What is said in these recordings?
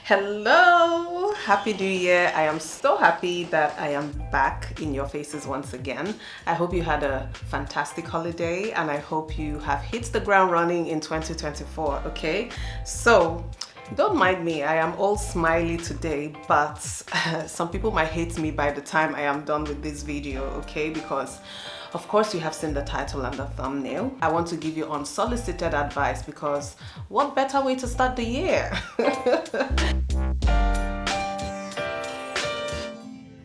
Hello, happy new year. I am so happy that I am back in your faces once again. I hope you had a fantastic holiday and I hope you have hit the ground running in 2024. Okay, so don't mind me, I am all smiley today, but some people might hate me by the time I am done with this video. Okay, because of course you have seen the title and the thumbnail. I want to give you unsolicited advice because what better way to start the year?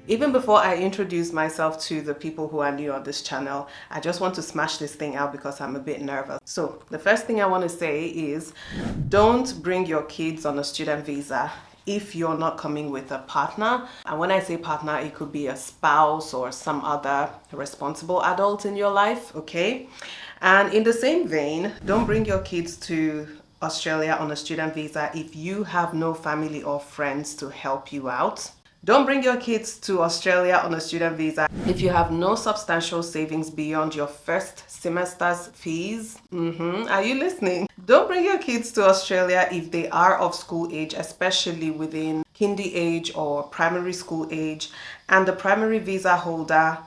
Even before I introduce myself to the people who are new on this channel, I just want to smash this thing out because I'm a bit nervous. So the first thing I want to say is don't bring your kids on a student visa if you're not coming with a partner. And when I say partner, it could be a spouse or some other responsible adult in your life, okay? And in the same vein, don't bring your kids to Australia on a student visa if you have no family or friends to help you out. Don't bring your kids to Australia on a student visa if you have no substantial savings beyond your first semester's fees. Are you listening? Don't bring your kids to Australia if they are of school age, especially within kindy age or primary school age, and the primary visa holder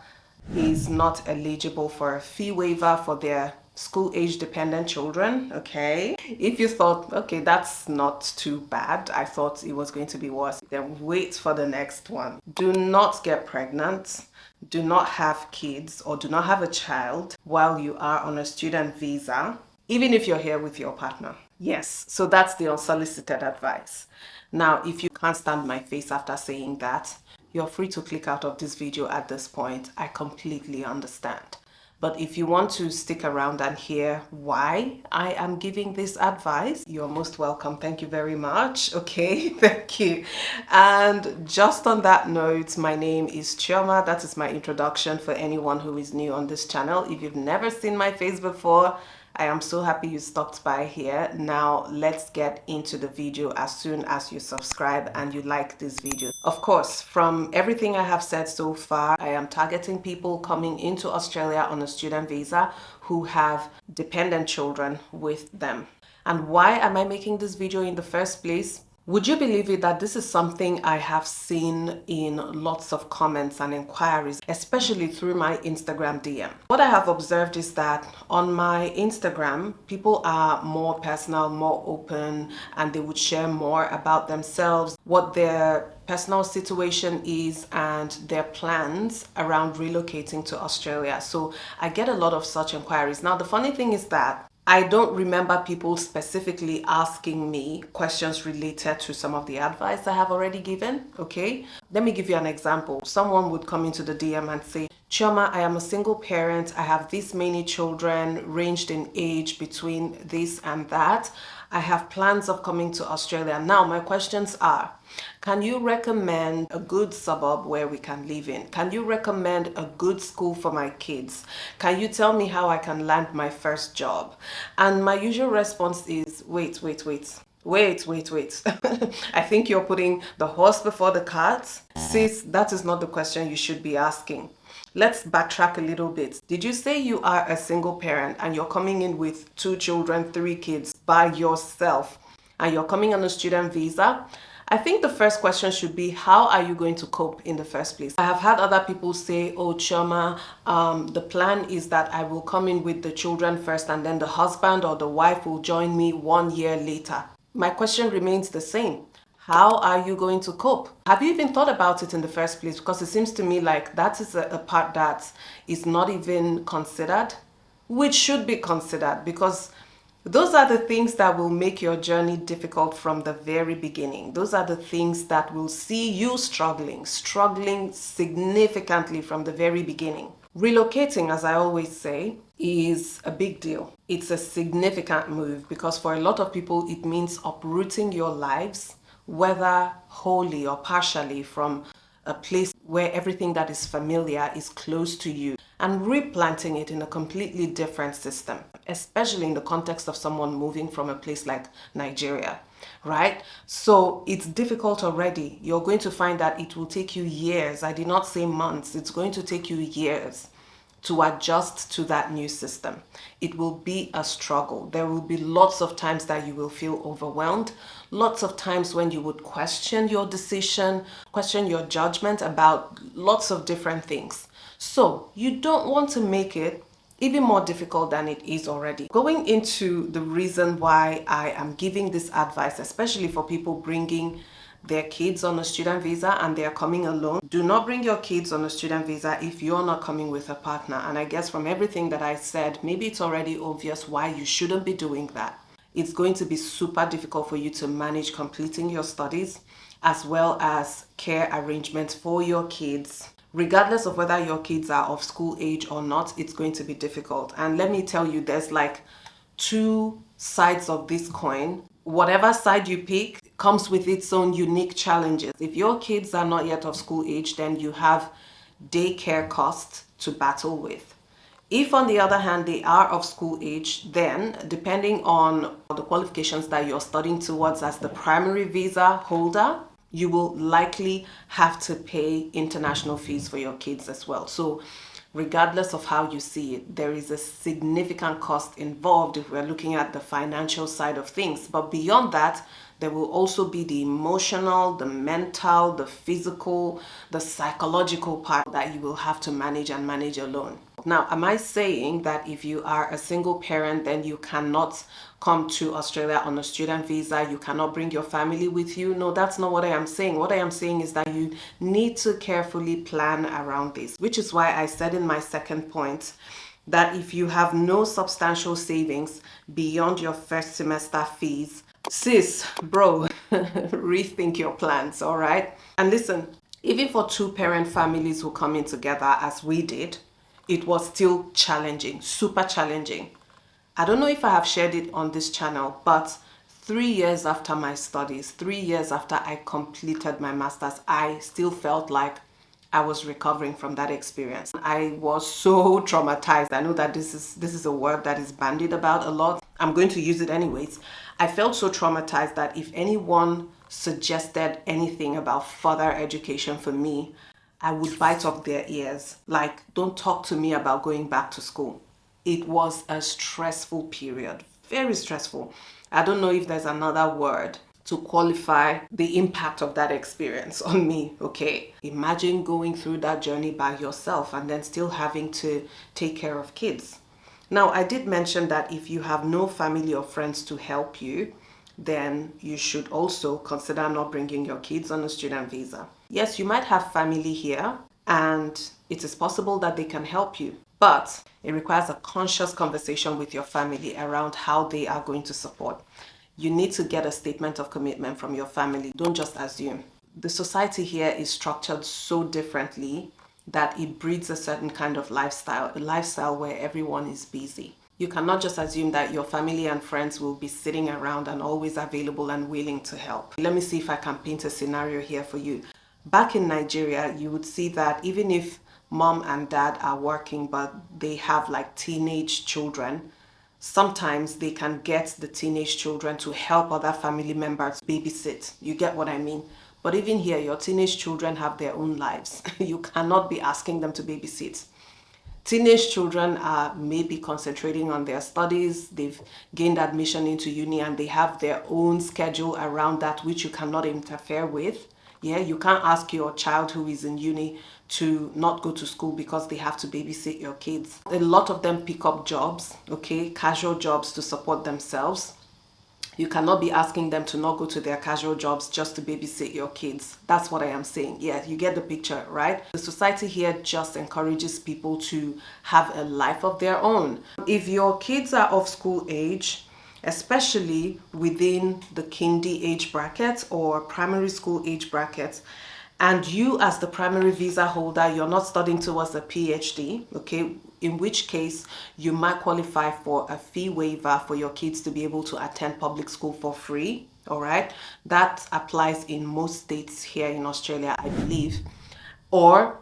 is not eligible for a fee waiver for their school age dependent children. Okay, if you thought, okay, that's not too bad, I thought it was going to be worse, then wait for the next one. Do not get pregnant, do not have kids, or do not have a child while you are on a student visa, even if you're here with your partner. Yes, so that's the unsolicited advice. Now, if you can't stand my face after saying that, you're free to click out of this video at this point. I completely understand. But if you want to stick around and hear why I am giving this advice, you're most welcome. Thank you very much. Okay, thank you. And just on that note, my name is Chioma. That is my introduction for anyone who is new on this channel. If you've never seen my face before, I am so happy you stopped by here. Now let's get into the video as soon as you subscribe and you like this video. Of course, from everything I have said so far, I am targeting people coming into Australia on a student visa who have dependent children with them. And why am I making this video in the first place? Would you believe it that this is something I have seen in lots of comments and inquiries, especially through my Instagram DM. What I have observed is that on my Instagram, people are more personal, more open, and they would share more about themselves, what their personal situation is, and their plans around relocating to Australia. So I get a lot of such inquiries. Now, the funny thing is that I don't remember people specifically asking me questions related to some of the advice I have already given, okay? Let me give you an example. Someone would come into the DM and say, Chioma, I am a single parent. I have this many children ranged in age between this and that. I have plans of coming to Australia. Now, my questions are, can you recommend a good suburb where we can live in? Can you recommend a good school for my kids? Can you tell me how I can land my first job? And my usual response is, wait. I think you're putting the horse before the cart. Sis, that is not the question you should be asking. Let's backtrack a little bit. Did you say you are a single parent and you're coming in with 2 children, 3 kids by yourself, and you're coming on a student visa? I think the first question should be, how are you going to cope in the first place? I have had other people say, oh, Chioma, the plan is that I will come in with the children first and then the husband or the wife will join me 1 year later. My question remains the same. How are you going to cope? Have you even thought about it in the first place? Because it seems to me like that is a part that is not even considered, which should be considered, because those are the things that will make your journey difficult from the very beginning. Those are the things that will see you struggling significantly from the very beginning. Relocating, as I always say, is a big deal. It's a significant move because for a lot of people, it means uprooting your lives, whether wholly or partially, from a place where everything that is familiar is close to you, and replanting it in a completely different system, especially in the context of someone moving from a place like Nigeria, right? So it's difficult already. You're going to find that it will take you years. I did not say months. It's going to take you years to adjust to that new system. It will be a struggle. There will be lots of times that you will feel overwhelmed, lots of times when you would question your decision, question your judgment about lots of different things. So you don't want to make it even more difficult than it is already. Going into the reason why I am giving this advice, especially for people bringing their kids on a student visa and they are coming alone. Do not bring your kids on a student visa if you're not coming with a partner. And I guess from everything that I said, maybe it's already obvious why you shouldn't be doing that. It's going to be super difficult for you to manage completing your studies as well as care arrangements for your kids. Regardless of whether your kids are of school age or not, it's going to be difficult. And let me tell you, there's like two sides of this coin. Whatever side you pick comes with its own unique challenges. If your kids are not yet of school age, then you have daycare costs to battle with. If on the other hand they are of school age, then depending on the qualifications that you're studying towards as the primary visa holder, you will likely have to pay international fees for your kids as well. So regardless of how you see it, there is a significant cost involved if we're looking at the financial side of things. But beyond that, there will also be the emotional, the mental, the physical, the psychological part that you will have to manage and manage alone. Now, am I saying that if you are a single parent, then you cannot come to Australia on a student visa, you cannot bring your family with you? No, that's not what I am saying. What I am saying is that you need to carefully plan around this, which is why I said in my second point that if you have no substantial savings beyond your first semester fees, sis, bro, rethink your plans, all right? And listen, even for two-parent families who come in together as we did, it was still challenging, super challenging. I don't know if I have shared it on this channel, but 3 years after my studies, 3 years after I completed my master's, I still felt like I was recovering from that experience. I was so traumatized. I know that this is a word that is bandied about a lot. I'm going to use it anyways. I felt so traumatized that if anyone suggested anything about further education for me, I would bite off their ears. Like, don't talk to me about going back to school. It was a stressful period, very stressful. I don't know if there's another word to qualify the impact of that experience on me, okay? Imagine going through that journey by yourself and then still having to take care of kids. Now, I did mention that if you have no family or friends to help you, then you should also consider not bringing your kids on a student visa. Yes, you might have family here and it is possible that they can help you, but it requires a conscious conversation with your family around how they are going to support. You need to get a statement of commitment from your family. Don't just assume. The society here is structured so differently that it breeds a certain kind of lifestyle, a lifestyle where everyone is busy. You cannot just assume that your family and friends will be sitting around and always available and willing to help. Let me see if I can paint a scenario here for you. Back in Nigeria, you would see that even if mom and dad are working, but they have like teenage children, sometimes they can get the teenage children to help other family members babysit. You get what I mean? But even here, your teenage children have their own lives. You cannot be asking them to babysit. Teenage children are maybe concentrating on their studies, they've gained admission into uni and they have their own schedule around that which you cannot interfere with. Yeah, you can't ask your child who is in uni to not go to school because they have to babysit your kids. A lot of them pick up jobs, okay, casual jobs to support themselves. You cannot be asking them to not go to their casual jobs just to babysit your kids. That's what I am saying. Yeah, you get the picture, right? The society here just encourages people to have a life of their own. If your kids are of school age, especially within the kindy age bracket or primary school age bracket, and you as the primary visa holder, you're not studying towards a PhD, okay, in which case you might qualify for a fee waiver for your kids to be able to attend public school for free, all right? That applies in most states here in Australia, I believe. Or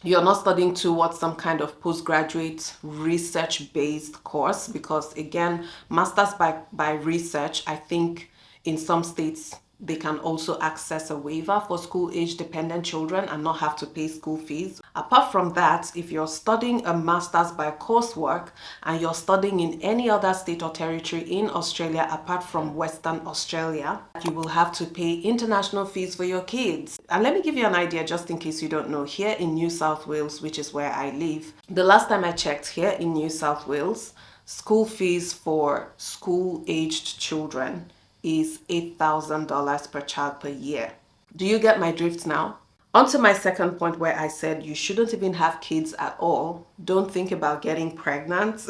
you're not studying towards some kind of postgraduate research-based course, because again, masters by research, I think in some states they can also access a waiver for school-age dependent children and not have to pay school fees. Apart from that, if you're studying a master's by coursework and you're studying in any other state or territory in Australia apart from Western Australia, you will have to pay international fees for your kids. And let me give you an idea just in case you don't know. Here in New South Wales, which is where I live, the last time I checked here in New South Wales, school fees for school-aged children is $8,000 per child per year. Do you get my drift now? On to my second point where I said you shouldn't even have kids at all. Don't think about getting pregnant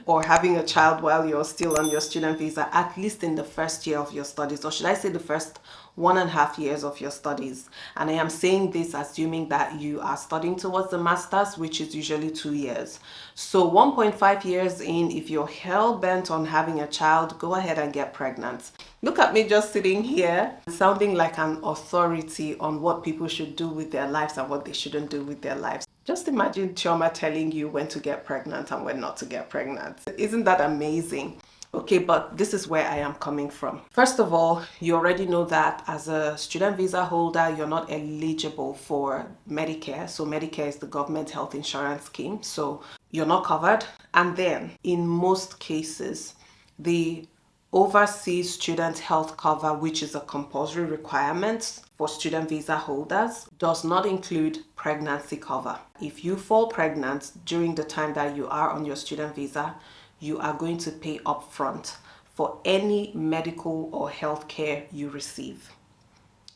or having a child while you're still on your student visa, at least in the first year of your studies, or should I say the first 1.5 years of your studies. And I am saying this assuming that you are studying towards the master's, which is usually 2 years. So 1.5 years in, if you're hell-bent on having a child, go ahead and get pregnant. Look at me just sitting here sounding like an authority on what people should do with their lives and what they shouldn't do with their lives. Just imagine Chioma telling you when to get pregnant and when not to get pregnant. Isn't that amazing? Okay, but this is where I am coming from. First of all, you already know that as a student visa holder, you're not eligible for Medicare. So Medicare is the government health insurance scheme. So you're not covered. And then in most cases, the overseas student health cover, which is a compulsory requirement for student visa holders, does not include pregnancy cover. If you fall pregnant during the time that you are on your student visa, you are going to pay upfront for any medical or health care you receive.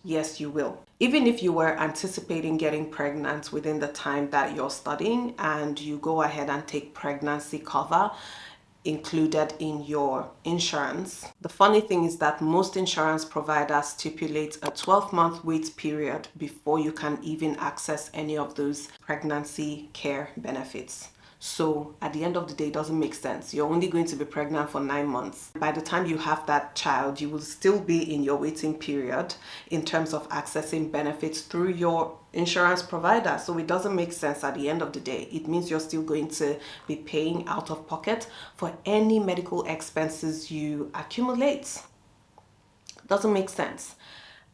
Yes, you will. Even if you were anticipating getting pregnant within the time that you're studying and you go ahead and take pregnancy cover included in your insurance. The funny thing is that most insurance providers stipulate a 12-month wait period before you can even access any of those pregnancy care benefits. So at the end of the day, it doesn't make sense. You're only going to be pregnant for 9 months. By the time you have that child, you will still be in your waiting period in terms of accessing benefits through your insurance provider. So it doesn't make sense at the end of the day. It means you're still going to be paying out of pocket for any medical expenses you accumulate. Doesn't make sense.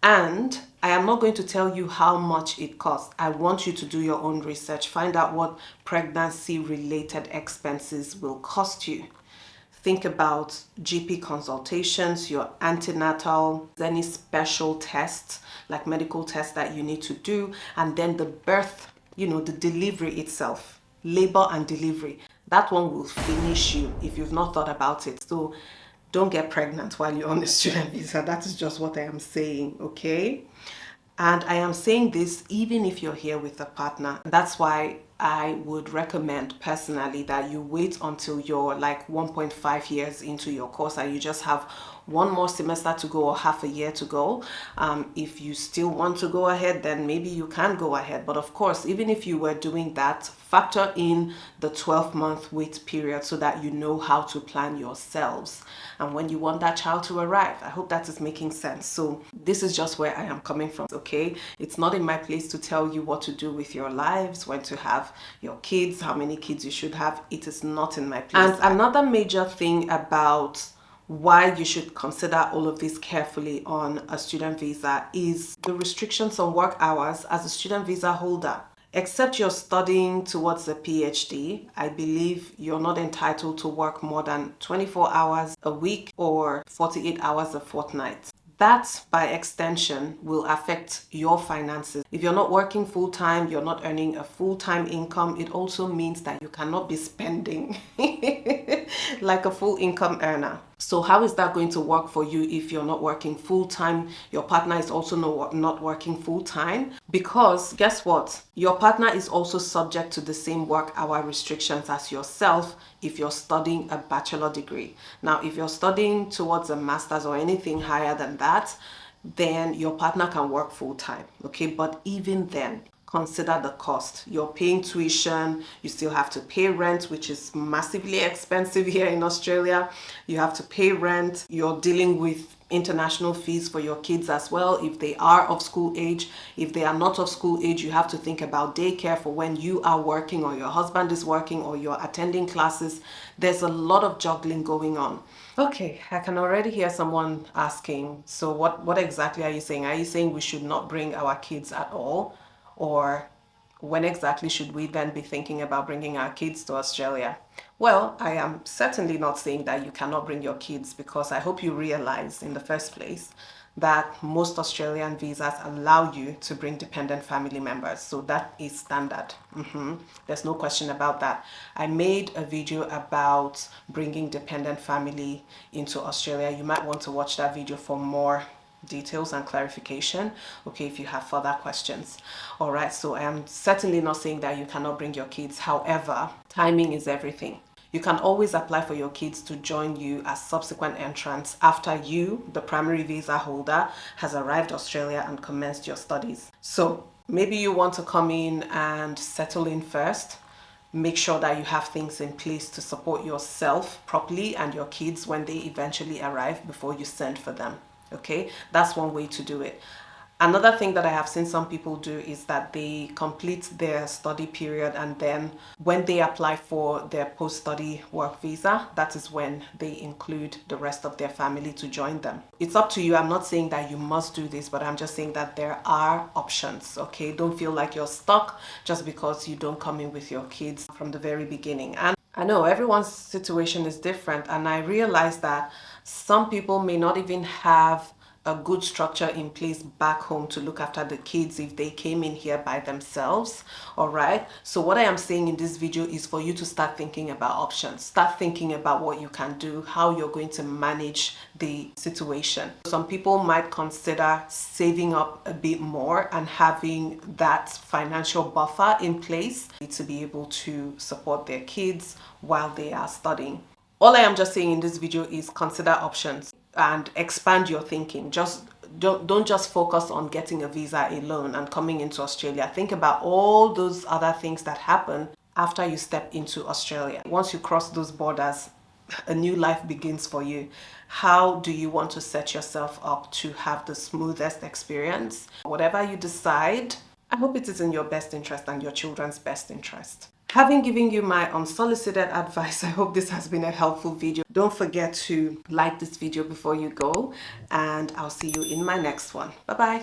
And I am not going to tell you how much it costs. I want you to do your own research. Find out what pregnancy-related expenses will cost you. Think about GP consultations, your antenatal, any special tests, like medical tests that you need to do, and then the birth, the delivery itself, labor and delivery. That one will finish you if you've not thought about it. So don't get pregnant while you're on the student visa. That is just what I am saying, okay? And I am saying this even if you're here with a partner. That's why I would recommend personally that you wait until you're like 1.5 years into your course and you just have one more semester to go or half a year to go. If you still want to go ahead, then maybe you can go ahead. But of course, even if you were doing that, factor in the 12-month wait period so that you know how to plan yourselves and when you want that child to arrive. I hope that is making sense. So this is just where I am coming from, okay? It's not in my place to tell you what to do with your lives, when to have your kids, how many kids you should have. It is not in my place. And another major thing about why you should consider all of this carefully on a student visa is the restrictions on work hours as a student visa holder. Except you're studying towards a PhD, I believe you're not entitled to work more than 24 hours a week or 48 hours a fortnight. That, by extension, will affect your finances. If you're not working full-time, you're not earning a full-time income, it also means that you cannot be spending like a full income earner. So how is that going to work for you if you're not working full-time? Your partner is also not working full-time, because guess what? Your partner is also subject to the same work hour restrictions as yourself if you're studying a bachelor degree. Now, if you're studying towards a master's or anything higher than that, then your partner can work full-time, okay? But even then, consider the cost. You're paying tuition, you still have to pay rent, which is massively expensive here in Australia. You have to pay rent, you're dealing with international fees for your kids as well if they are of school age. If they are not of school age, you have to think about daycare for when you are working or your husband is working or you're attending classes. There's a lot of juggling going on. Okay, I can already hear someone asking, so what exactly are you saying? Are you saying we should not bring our kids at all? Or when exactly should we then be thinking about bringing our kids to Australia? Well, I am certainly not saying that you cannot bring your kids, because I hope you realize in the first place that most Australian visas allow you to bring dependent family members. So that is standard. There's no question about that. I made a video about bringing dependent family into Australia. You might want to watch that video for more details and clarification, okay, if you have further questions. All right, so I am certainly not saying that you cannot bring your kids. However, timing is everything. You can always apply for your kids to join you as subsequent entrants after you, the primary visa holder, has arrived Australia and commenced your studies. So maybe you want to come in and settle in first. Make sure that you have things in place to support yourself properly and your kids when they eventually arrive before you send for them. Okay, that's one way to do it. Another thing that I have seen some people do is that they complete their study period, and then when they apply for their post-study work visa, that is when they include the rest of their family to join them. It's up to you. I'm not saying that you must do this, but I'm just saying that there are options, okay? Don't feel like you're stuck just because you don't come in with your kids from the very beginning. And I know everyone's situation is different, and I realize that some people may not even have a good structure in place back home to look after the kids if they came in here by themselves. All right, so what I am saying in this video is for you to start thinking about options. Start thinking about what you can do, how you're going to manage the situation. Some people might consider saving up a bit more and having that financial buffer in place to be able to support their kids while they are studying. All I am just saying in this video is consider options and expand your thinking. Just don't just focus on getting a visa alone and coming into Australia. Think about all those other things that happen after you step into Australia. Once you cross those borders, a new life begins for you. How do you want to set yourself up to have the smoothest experience? Whatever you decide, I hope it is in your best interest and your children's best interest. Having given you my unsolicited advice, I hope this has been a helpful video. Don't forget to like this video before you go, and I'll see you in my next one. Bye-bye.